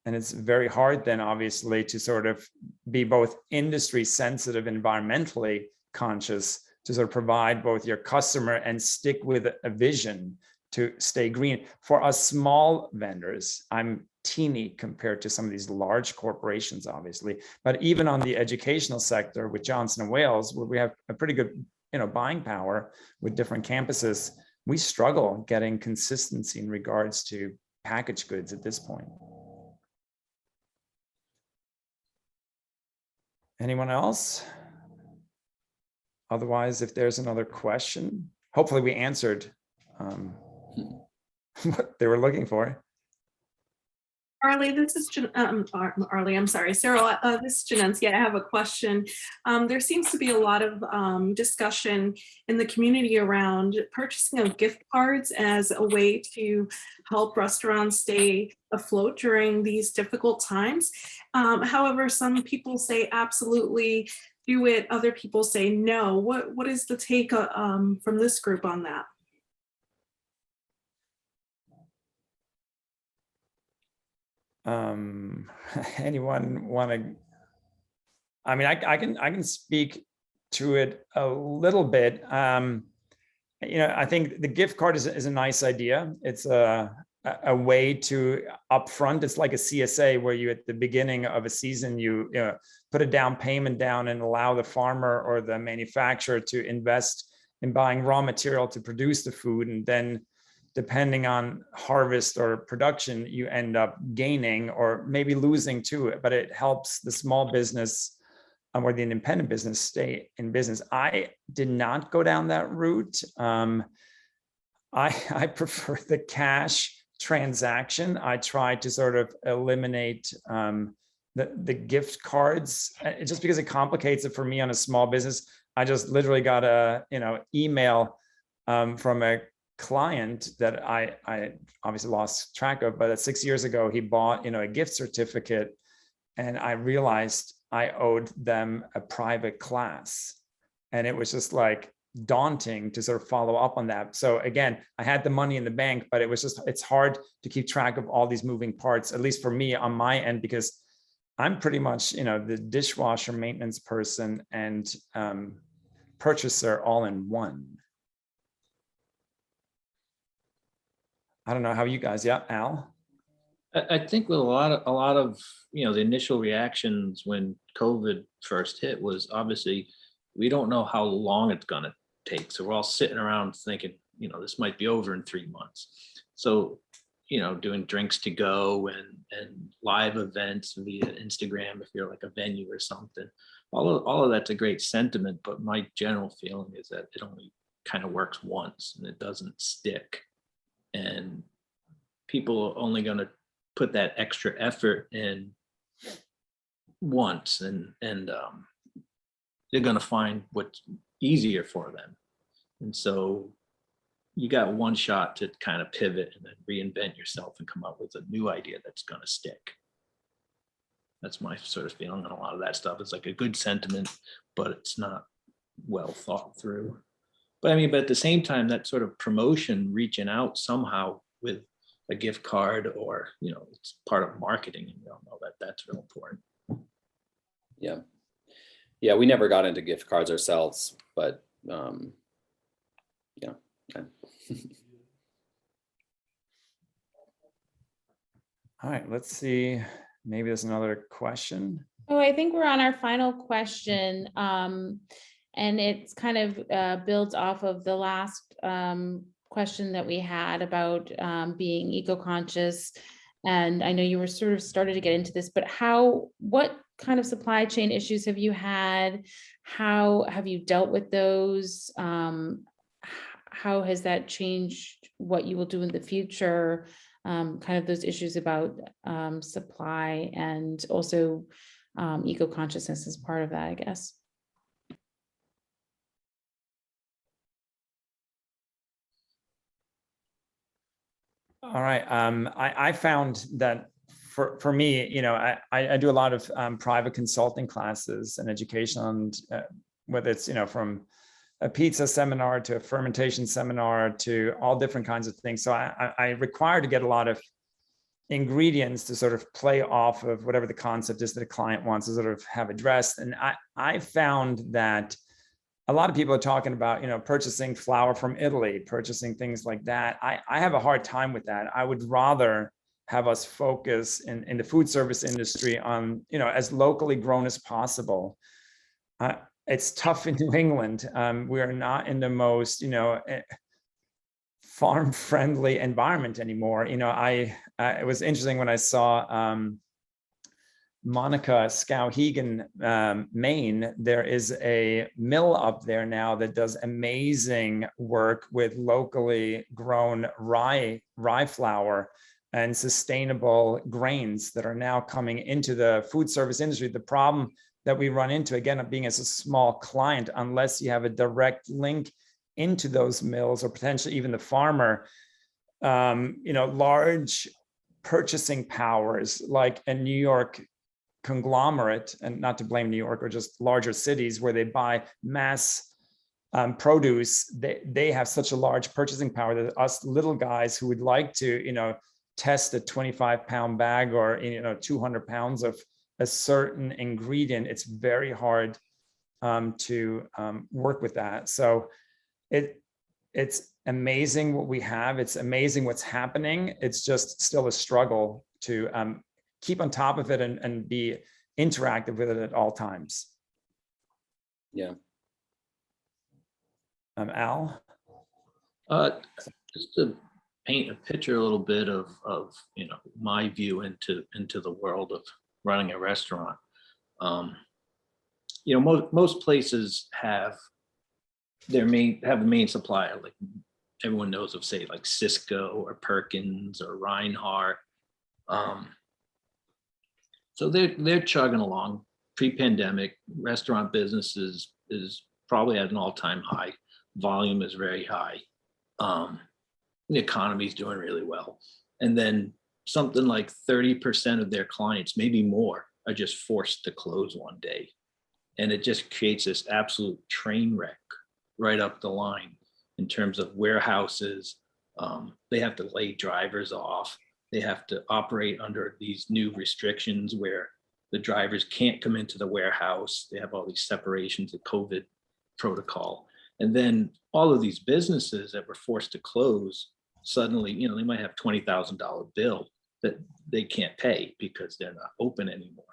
And it's very hard then, obviously, to sort of be both industry sensitive, environmentally conscious, to sort of provide both your customer and stick with a vision to stay green. For us small vendors, I'm teeny compared to some of these large corporations, obviously. But even on the educational sector with Johnson & Wales, where we have a pretty good, buying power with different campuses, we struggle getting consistency in regards to packaged goods at this point. Anyone else? Otherwise, if there's another question, hopefully we answered what they were looking for. Arlie, this is Arlie. I'm sorry, Ciril. This is Janency. I have a question. There seems to be a lot of discussion in the community around purchasing of gift cards as a way to help restaurants stay afloat during these difficult times. However, some people say absolutely do it. Other people say no. What is the take from this group on that? Anyone want to? I mean, I can speak to it a little bit. I think the gift card is a nice idea. It's a way to upfront. It's like a CSA where you, at the beginning of a season, you put a down payment down and allow the farmer or the manufacturer to invest in buying raw material to produce the food, and then depending on harvest or production, you end up gaining or maybe losing to it, but it helps the small business or the independent business stay in business. I did not go down that route. I prefer the cash transaction. I tried to sort of eliminate the gift cards, just because it complicates it for me on a small business. I just literally got a email from a client that I obviously lost track of, but 6 years ago he bought a gift certificate, and I realized I owed them a private class, and it was just like daunting to sort of follow up on that. So again, I had the money in the bank, but it's hard to keep track of all these moving parts, at least for me on my end, because I'm pretty much the dishwasher, maintenance person, and purchaser all in one. I don't know how you guys, yeah, Al? I think with a lot of the initial reactions when COVID first hit was obviously we don't know how long it's gonna take. So we're all sitting around thinking, this might be over in 3 months. So doing drinks to go and live events via Instagram if you're like a venue or something. All of that's a great sentiment, but my general feeling is that it only kind of works once and it doesn't stick. And people are only going to put that extra effort in once, and they're going to find what's easier for them. And so you got one shot to kind of pivot and then reinvent yourself and come up with a new idea that's going to stick. That's my sort of feeling on a lot of that stuff. It's like a good sentiment, but it's not well thought through. But I mean, but at the same time, that sort of promotion, reaching out somehow with a gift card, or it's part of marketing, and we all know that that's real important. Yeah, we never got into gift cards ourselves, but yeah. All right, let's see. Maybe there's another question. Oh, I think we're on our final question. And it's kind of builds off of the last question that we had about being eco-conscious. And I know you were sort of started to get into this, but what kind of supply chain issues have you had? How have you dealt with those? How has that changed what you will do in the future? Kind of those issues about supply and also eco-consciousness as part of that, I guess. All right. I found that for me, I do a lot of private consulting classes and education on whether it's, from a pizza seminar to a fermentation seminar to all different kinds of things. So I require to get a lot of ingredients to sort of play off of whatever the concept is that a client wants to sort of have addressed. And I found that a lot of people are talking about, purchasing flour from Italy, purchasing things like that. I have a hard time with that. I would rather have us focus in the food service industry on, as locally grown as possible. It's tough in New England. We are not in the most, farm-friendly environment anymore. It was interesting when I saw Monica Skowhegan, Maine. There is a mill up there now that does amazing work with locally grown rye flour and sustainable grains that are now coming into the food service industry. The problem that we run into, again, of being as a small client, unless you have a direct link into those mills or potentially even the farmer, large purchasing powers like a New York conglomerate, and not to blame New York, or just larger cities where they buy mass produce, they have such a large purchasing power that us little guys who would like to, test a 25-pound bag or 200 pounds of a certain ingredient, it's very hard to work with that. So it's amazing what we have. It's amazing what's happening. It's just still a struggle to keep on top of it and be interactive with it at all times. Yeah. Al? Just to paint a picture a little bit of my view into the world of running a restaurant. Most places have a main supplier, like everyone knows of, say, like Cisco or Perkins or Reinhardt. So they're chugging along. Pre-pandemic, restaurant business is probably at an all-time high. Volume is very high. The economy is doing really well. And then something like 30% of their clients, maybe more, are just forced to close one day. And it just creates this absolute train wreck right up the line in terms of warehouses. They have to lay drivers off. They have to operate under these new restrictions where the drivers can't come into the warehouse. They have all these separations of COVID protocol. And then all of these businesses that were forced to close, suddenly, they might have $20,000 bill that they can't pay because they're not open anymore.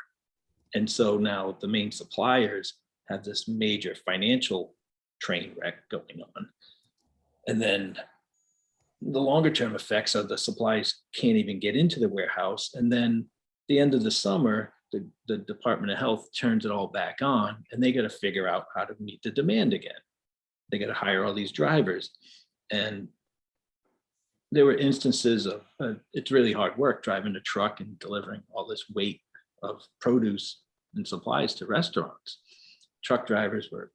And so now the main suppliers have this major financial train wreck going on. And then the longer term effects of the supplies can't even get into the warehouse. And then the end of the summer, the Department of Health turns it all back on, and they got to figure out how to meet the demand again. They got to hire all these drivers. And there were instances of it's really hard work driving a truck and delivering all this weight of produce and supplies to restaurants. Truck drivers were,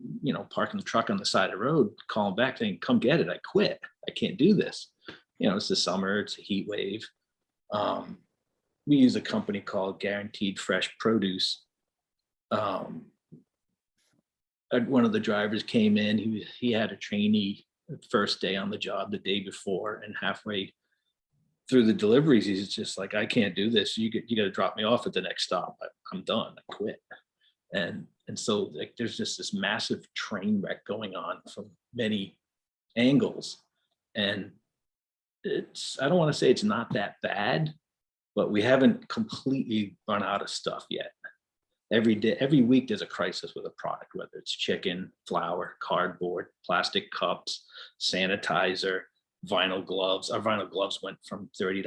parking the truck on the side of the road, calling back saying, come get it. I quit. I can't do this. It's the summer, it's a heat wave. We use a company called Guaranteed Fresh Produce. One of the drivers came in, he had a trainee first day on the job the day before, and halfway through the deliveries, he's just like, I can't do this. You got to drop me off at the next stop. I'm done. I quit. And so like, there's just this massive train wreck going on from many angles. And I don't want to say it's not that bad, but we haven't completely run out of stuff yet. Every week there's a crisis with a product, whether it's chicken, flour, cardboard, plastic cups, sanitizer, vinyl gloves. Our vinyl gloves went from $30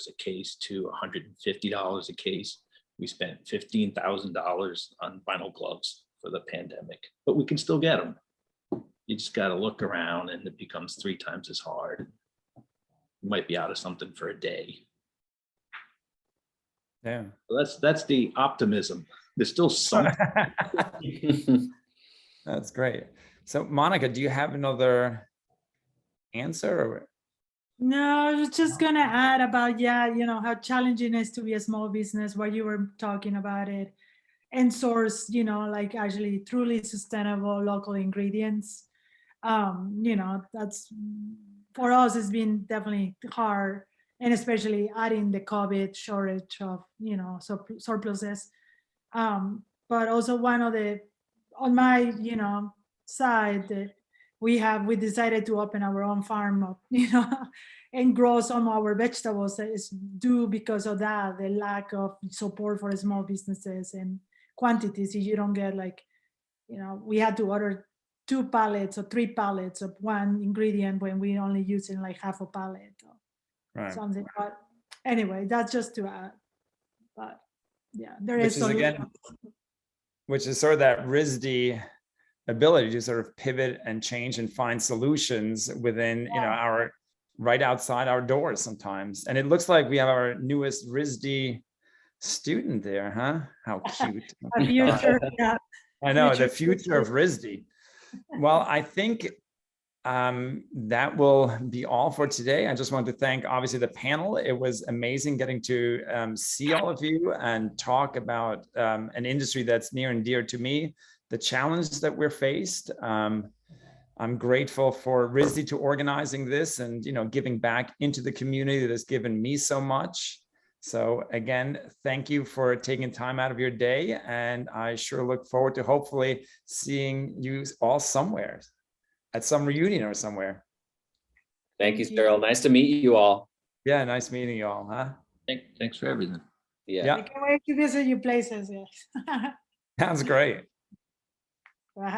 a case to $150 a case. We spent $15,000 on vinyl gloves for the pandemic, but we can still get them. You just got to look around, and it becomes 3 times as hard. You might be out of something for a day. Yeah. So that's the optimism. There's still something. That's great. So Monica, do you have another answer? Or? No, I was just gonna add about, how challenging it is to be a small business, while you were talking about it, and source, like actually truly sustainable local ingredients. That's, for us, it's been definitely hard, and especially adding the COVID shortage of, surpluses. But also on my, side, that we decided to open our own farm, and grow some of our vegetables is due because of that, the lack of support for small businesses and quantities. You don't get we had to order 2 pallets or 3 pallets of one ingredient when we only using like half a pallet or something. But anyway, that's just to add. But yeah, which is sort of that RISD ability to sort of pivot and change and find solutions within, our right outside our doors sometimes. And it looks like we have our newest RISD student there, huh? How cute. Future, yeah. I know, the future of RISD. Well, I think that will be all for today. I just want to thank, obviously, the panel. It was amazing getting to see all of you and talk about an industry that's near and dear to me, the challenge that we're faced. I'm grateful for RISD to organizing this and, giving back into the community that has given me so much. So again, thank you for taking time out of your day. And I sure look forward to hopefully seeing you all somewhere, at some reunion or somewhere. Thank you, Ciril. Nice to meet you all. Yeah, nice meeting you all, huh? Thanks for everything. Yeah. I can't wait to visit your places. Yes. Sounds great. Bye.